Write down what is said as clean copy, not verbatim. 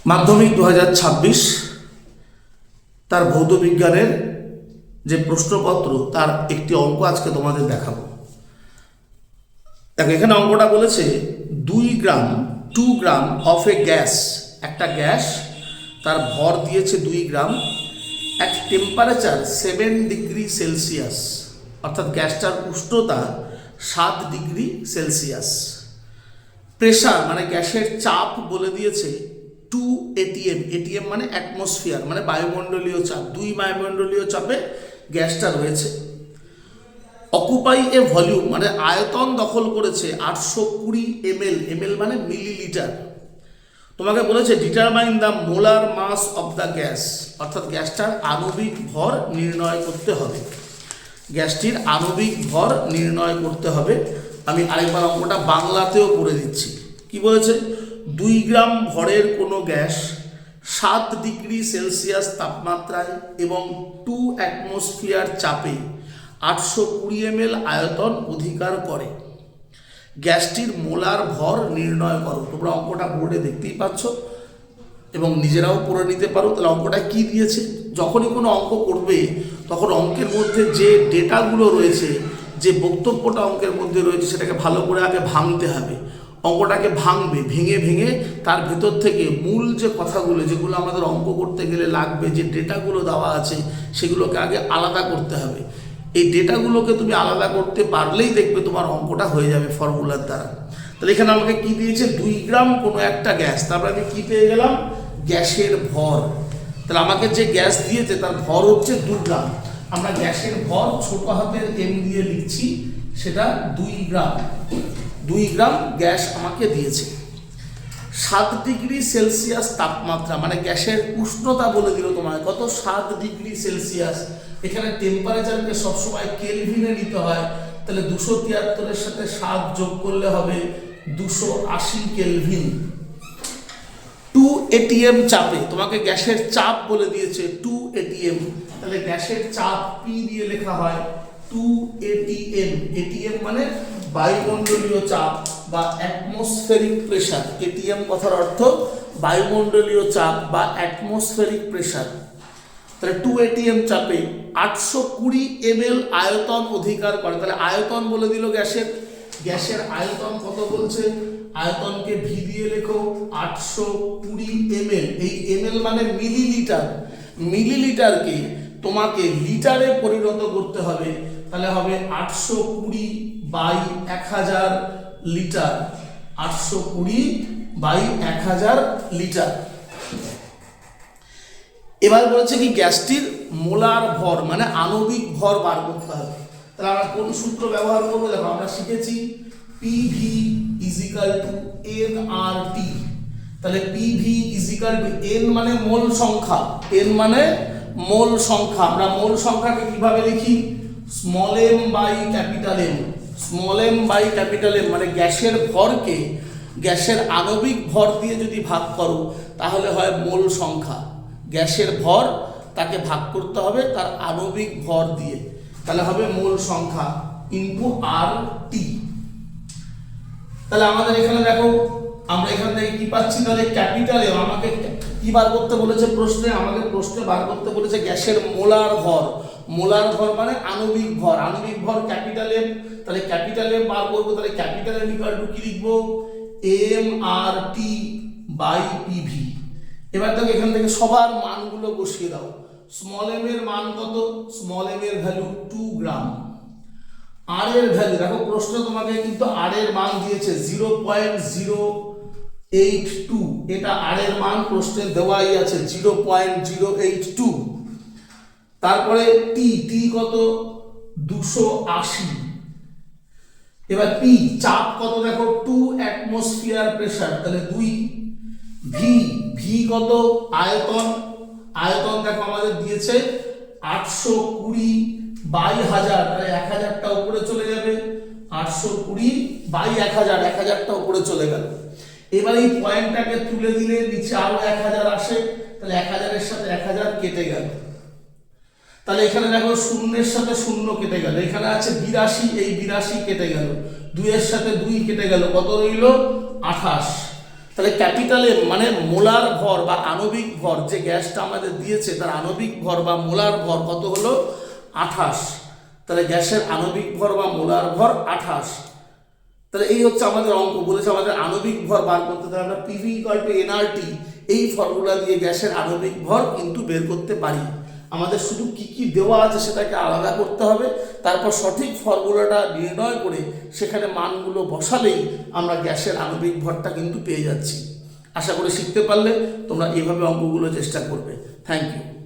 মাধ্যমিক 2026 তার ভৌত বিজ্ঞানের যে প্রশ্নপত্র তার একটি অঙ্ক আজকে তোমাদের দেখাবো। দেখো এখানে অঙ্কটা বলেছে 2 গ্রাম অফ এ গ্যাস, একটা গ্যাস তার ভর দিয়েছে 2 গ্রাম, এক টেম্পারেচার 7 ডিগ্রি সেলসিয়াস, অর্থাৎ গ্যাসটার উষ্ণতা 7 ডিগ্রি সেলসিয়াস। প্রেশার মানে গ্যাসের চাপ বলে দিয়েছে 2 atm, atm মানে অ্যাটমসফিয়ার মানে বায়ুমণ্ডলীয় চাপ, 2 বায়ুমণ্ডলীয় চাপে গ্যাসটা রয়েছে। অকুপাই এ ভলিউম মানে আয়তন দখল করেছে 820 ml, ml মানে মিলিলিটার। তোমাকে বলেছে determine the molar mass of the gas, অর্থাৎ গ্যাসটার আণবিক ভর নির্ণয় করতে হবে। গ্যাসটির আণবিক ভর নির্ণয় করতে হবে। আমি আরেকবার অঙ্কটা বাংলাতেও করে দিচ্ছি। কি বলেছে? 2 গ্রাম ভরের কোনো গ্যাস 7 ডিগ্রি সেলসিয়াস তাপমাত্রায় এবং 2 অ্যাটমসফিয়ার চাপে 820 ml আয়তন অধিকার করে। গ্যাসটির মোলার ভর নির্ণয় করো। তোমরা অঙ্কটা বোর্ডে দেখতেই পাচ্ছ এবং নিজেরাও পড়ে নিতে পারো। তাহলে অঙ্কটা কি দিয়েছে? যখনই কোনো অঙ্ক করবে তখন অঙ্কের মধ্যে যে ডেটাগুলো রয়েছে, যে বক্তব্যটা অঙ্কের মধ্যে রয়েছে সেটাকে ভালো করে আগে ভাঙতে হবে। অঙ্কটাকে ভাঙবে, ভেঙে ভেঙে তার ভেতর থেকে মূল যে কথাগুলো, যেগুলো আমাদের অঙ্ক করতে গেলে লাগবে, যে ডেটাগুলো দেওয়া আছে সেগুলোকে আগে আলাদা করতে হবে। এই ডেটাগুলোকে তুমি আলাদা করতে পারলেই দেখবে তোমার অঙ্কটা হয়ে যাবে ফর্মুলার দ্বারা। তাহলে এখানে আমাকে কি দিয়েছে? 2 গ্রাম কোনো একটা গ্যাস, তারপরে আমি কি পেয়ে গেলাম? গ্যাসের ভর। তাহলে আমাকে যে গ্যাস দিয়েছে তার ভর হচ্ছে 2 গ্রাম। আমরা গ্যাসের ভর ছোট হাতের m দিয়ে লিখছি, সেটা 2 গ্রাম। 2 গ্রাম গ্যাস আমাকে দিয়েছে। 7 ডিগ্রি সেলসিয়াস তাপমাত্রা মানে গ্যাসের উষ্ণতা বলে দিল তোমায় কত? 7 ডিগ্রি সেলসিয়াস। এখানে টেম্পারেচারকে সবসময় কেলভিনে নিতে হয়। তাহলে 273 এর সাথে 7 যোগ করলে হবে 280 কেলভিন। 2 atm চাপে, তোমাকে গ্যাসের চাপ বলে দিয়েছে 2 atm। তাহলে গ্যাসের চাপ P দিয়ে লেখা হয় 2 atm। atm মানে বায়ুমণ্ডলীয় চাপ বা অ্যাটমসফেরিক প্রেসার। atm কথার অর্থ বায়ুমণ্ডলীয় চাপ বা অ্যাটমসফেরিক প্রেসার। তাহলে 2 atm চাপে 820 ml আয়তন অধিকার করে। তাহলে আয়তন বলে দিল গ্যাসের। গ্যাসের আয়তন কত বলছে? আয়তনকে ভি দিয়ে লেখো 820 ml। এই ml মানে মিলিলিটার। মিলিলিটারকে তোমাকে লিটারে পরিণত করতে হবে। তাহলে হবে 820 বাই 1000 লিটার। 820 by 1000 litre. এবার বলেছে কি গ্যাসটির মোলার ভর মানে আণবিক ভর বার করতে হবে। তাহলে আমরা কোন সূত্র ব্যবহার করবো? দেখো আমরা শিখেছি PV = nRT। তাহলে PV = n মানে মোল সংখ্যা, n মানে মোল সংখ্যা। আমরা মোল সংখ্যাকে কিভাবে লিখি? Small m by capital M। Small m by capital M মানে গ্যাসের ভরকে গ্যাসের আণবিক ভর দিয়ে যদি ভাগ করো তাহলে হয় মোল সংখ্যা। গ্যাসের ভর তাকে ভাগ করতে হবে তার আণবিক ভর দিয়ে, তাহলে হবে মোল সংখ্যা ইনটু RT। তাহলে আমাদের এখানে দেখো আমরা এখান থেকে কি পাচ্ছি? তাহলে ক্যাপিটাল M। আমাকে কি বার করতে বলেছে প্রশ্নে? আমাকে প্রশ্নে বার করতে বলেছে গ্যাসের মোলার ভর। মোলার ভর মানে আণবিক ভর। আণবিক ভর ক্যাপিটাল M। তাহলে ক্যাপিটাল M বার করবো। তাহলে ক্যাপিটাল M = কি লিখবো? mRT by PV। এবার দেখো এখান থেকে সবার মানগুলো বসিয়ে দাও। স্মল m এর মান কত? স্মল m এর ভ্যালু 2 গ্রাম। r এর ভ্যালু দেখো প্রশ্ন তোমাকে কিন্তু r এর মান দিয়েছে 0.082। এটা r এর মান প্রশ্নে দেওয়াই আছে 0.082। তারপরে t কত? 280। এবার p চাপ কত? দেখো 2 অ্যাটমসফিয়ার প্রেসার, তাহলে 2। v কত? আয়তন। আয়তন দেখো আমাদের দিয়েছে 820 বাই 1000, তাহলে 1000টা উপরে চলে যাবে। 820 বাই 1000, 1000টা উপরে চলে গেল। এবার এই পয়েন্টটাকে তুলে দিলে নিচে আরো 1000 আসে, তাহলে 1000 এর সাথে 1000 কেটে গেল। তাহলে এখানে দেখো শূন্যের সাথে শূন্য কেটে গেল। এখানে আছে 82, এই 82 কেটে গেল। 2 এর সাথে 2 কেটে গেল, কত রইল? 28। তাহলে ক্যাপিটাল এম মানে মোলার ভর বা আণবিক ভর, যে গ্যাসটা আমাদের দিয়েছে তার আণবিক ভর বা মোলার ভর কত হলো 28। তাহলে গ্যাসের আণবিক ভর বা মোলার ভর 28। তাহলে এই হচ্ছে আমাদের অঙ্ক। বলেছে আমাদের আণবিক ভর বার করতে, তাহলে আমরা পিভি ইকুয়াল টু এনআরটি এই ফর্মুলা দিয়ে গ্যাসের আণবিক ভর কিন্তু বের করতে পারি। আমাদের শুধু কি কি দেওয়া আছে সেটাকে আলাদা করতে হবে, তারপর সঠিক ফর্মুলাটা নির্ণয় করে সেখানে মানগুলো বসালেই আমরা গ্যাসের আণবিক ভরটা কিন্তু পেয়ে যাচ্ছি। আশা করি শিখতে পারলে তোমরা এইভাবে অঙ্কগুলো চেষ্টা করবে। Thank you.